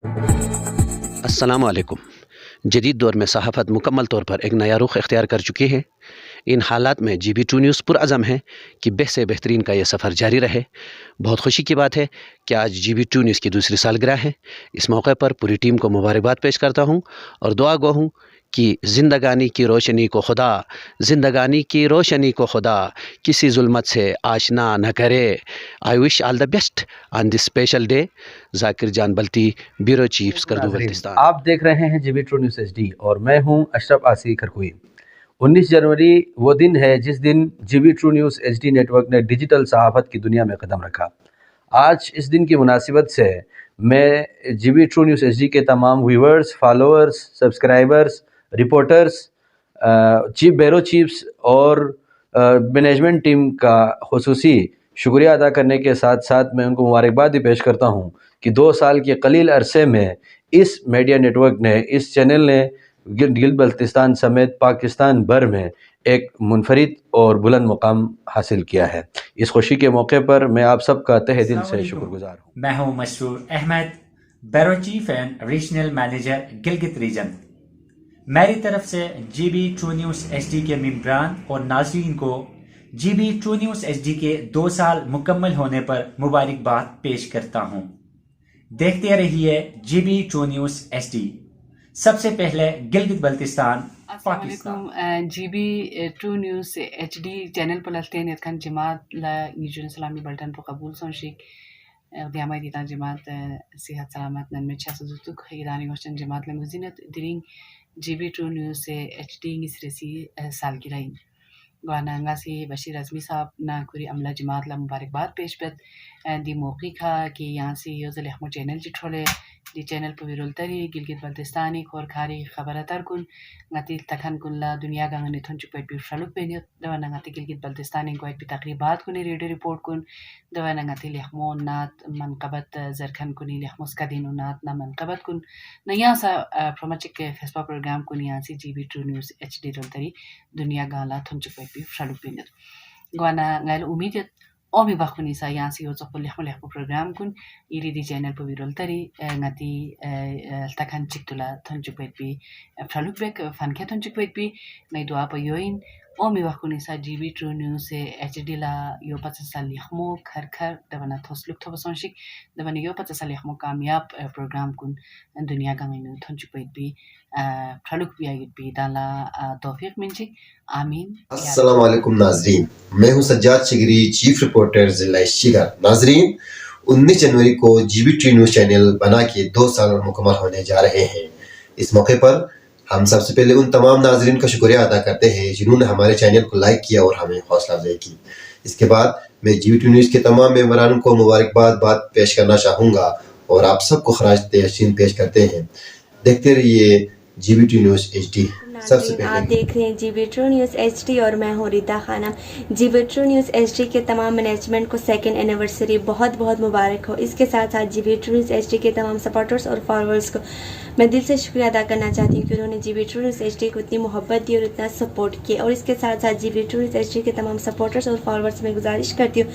अस्सलाम वालेकुम। जदीद दौर में सहाफ़त मुकम्मल तौर पर एक नया रुख इख्तियार कर चुकी है। इन हालात में GB2 न्यूज़ पुरअज़म है कि से बेहतरीन का यह सफ़र जारी रहे। बहुत खुशी की बात है कि आज GB2 न्यूज़ की दूसरी सालगिरह है। इस मौके पर पूरी टीम को मुबारकबाद पेश करता हूँ और दुआ गो हूँ कि ज़िंदगानी की रोशनी को खुदा किसी जुल्मत से आशना न करे। I wish all the best on this special day. Zakir जान बल्टी, ब्यूरो चीफ स्कर्दू बल्तिस्तान। आप देख रहे हैं GB ट्रू न्यूज़ HD और मैं हूं अशरफ आसी खरकोई। 19 जनवरी वो दिन है जिस दिन GB true news HD network ने डिजिटल सहाफ़त की दुनिया में कदम रखा। आज इस दिन की मुनासिबत से मैं GB ट्रू न्यूज़ HD के तमाम viewers, followers, subscribers, reporters, bureau chiefs और मैनेजमेंट टीम का खुसूसी शुक्रिया अदा करने के साथ साथ मैं उनको मुबारकबाद भी पेश करता हूं कि 2 साल के कलील अरसे में इस मीडिया नेटवर्क ने, इस चैनल ने गिलगित बल्तिस्तान समेत पाकिस्तान भर में एक मुनफरिद और बुलंद मुकाम हासिल किया है। इस खुशी के मौके पर मैं आप सबका तहे दिल से शुक्रगुजार हूँ। मैं हूँ Masroor Ahmad, bureau chief and regional manager Gilgit region. मेरी तरफ से GB ट्रू न्यूज़ HD के मेंबरान और नाज़रीन को GB ट्रू न्यूज़ HD के 2 साल मुकम्मल होने पर मुबारकबाद पेश करता हूँ। देखते रहिए GB ट्रू न्यूज़ HD। सबसे पहले Gilgit Baltistan Pakistan. GB true news HD channel पर लस्तेन यतखान जमात ला निजुन सलामी बल्टन पर कबूल सोनशिक दियामा दिता जमात सेहत सलामत नन्मे छसुतुक खैरानी गोशन जमात ला मुजिनत दिरिंग GB ट्रू न्यूज़ HD निसरसी सालगिरह गाना से बशीर अज़मी साहब ना कुरी अमला जमात ला मुबारकबाद पेश पत दी मौकी खा कि यहाँ से यो ज़लेहमो चैनल जिठोले दी चैनल पर विरोलतरी गिलगित बल्तिस्तानी खोर खारी खबरतर कुन ngati takhan kun la dunia ga ngani thon chupai pi shaluk pe ni dawana ngati gilgit baltistan ko ek taqribat kun radio report kun dawana ngati lehmo nat manqabat zarkhan kun lehmo skadin nat na manqabat kun naya sa promachik facebook program kun yan si GB true news HD roltari dunia ga la thon chupai pi shaluk pe ni gwana ngal umid ओमी बाखुनी सा यहाँ से यो chop लेखम लेखम programme कुन इरी दी channel पर विरोल तरी ngati takhan चिक्तुला थंचुपेट पी फ्रालुक बेक फनखे थंचुपेट पी मैं दुआ पर योइन ओमी बाखुनी सा GB ट्रू न्यूज़ HD ला यो 50 साल लेखमो खर खर दबना थोसलुक थोबसोंशिक दबना यो 50 साल लेखमो कामयाब प्रोग्राम कुन दुनिया का में थंचुपेट पी फ्रालुक पी आई पी दाला तौफीक मिंचिक आमीन। अस्सलाम वालेकुम नाजरीन, मैं हूं सज्जाद शिगरी, चीफ रिपोर्टर जिला शिगर। नाजरीन, 19 जनवरी को GB ट्रू न्यूज़ चैनल बना के 2 साल मुकम्मल होने जा रहे हैं। इस मौके पर हम सबसे पहले उन तमाम नाजरीन का शुक्रिया अदा करते हैं जिन्होंने हमारे चैनल को लाइक किया और हमें हौसला अफजाई की। इसके बाद मैं GB ट्रू न्यूज़ के तमाम मेंबरान को मुबारकबाद पेश करना चाहूँगा और आप सबको खराज तहसीन पेश करते हैं। देखते रहिए GB ट्रू न्यूज़ HD। सबसे पहले आप देख रहे हैं GB ट्रू न्यूज़ HD और मैं हूँ Rida Khanam. GB true news HD के तमाम मैनेजमेंट को 2nd एनिवर्सरी बहुत बहुत मुबारक हो। इसके साथ साथ GB ट्रू न्यूज़ HD के तमाम सपोर्टर्स और फॉलोअर्स को मैं दिल से शुक्रिया अदा करना चाहती हूँ कि उन्होंने GB ट्रू न्यूज़ HD को इतनी मोहब्बत दी और इतना सपोर्ट किया। और इसके साथ साथ GB ट्रू न्यूज़ HD के तमाम सपोर्टर्स और फॉलोअर्स में गुजारिश करती हूँ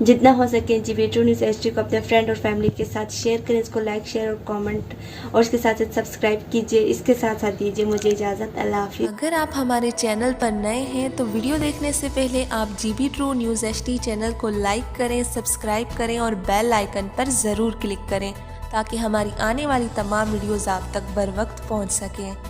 जितना हो सके GB ट्रू न्यूज़ HD को अपने फ्रेंड और फैमिली के साथ शेयर करें, इसको लाइक शेयर और कॉमेंट और इसके साथ साथ सब्सक्राइब कीजिए। इसके साथ साथ दीजिए मुझे इजाज़त। अल्लाह हाफिज़। अगर आप हमारे चैनल पर नए हैं तो वीडियो देखने से पहले आप GB true news HD channel को लाइक करें, सब्सक्राइब करें और बेल आइकन पर ज़रूर क्लिक करें ताकि हमारी आने वाली तमाम वीडियोज़ आप तक बर वक्त पहुँच सकें।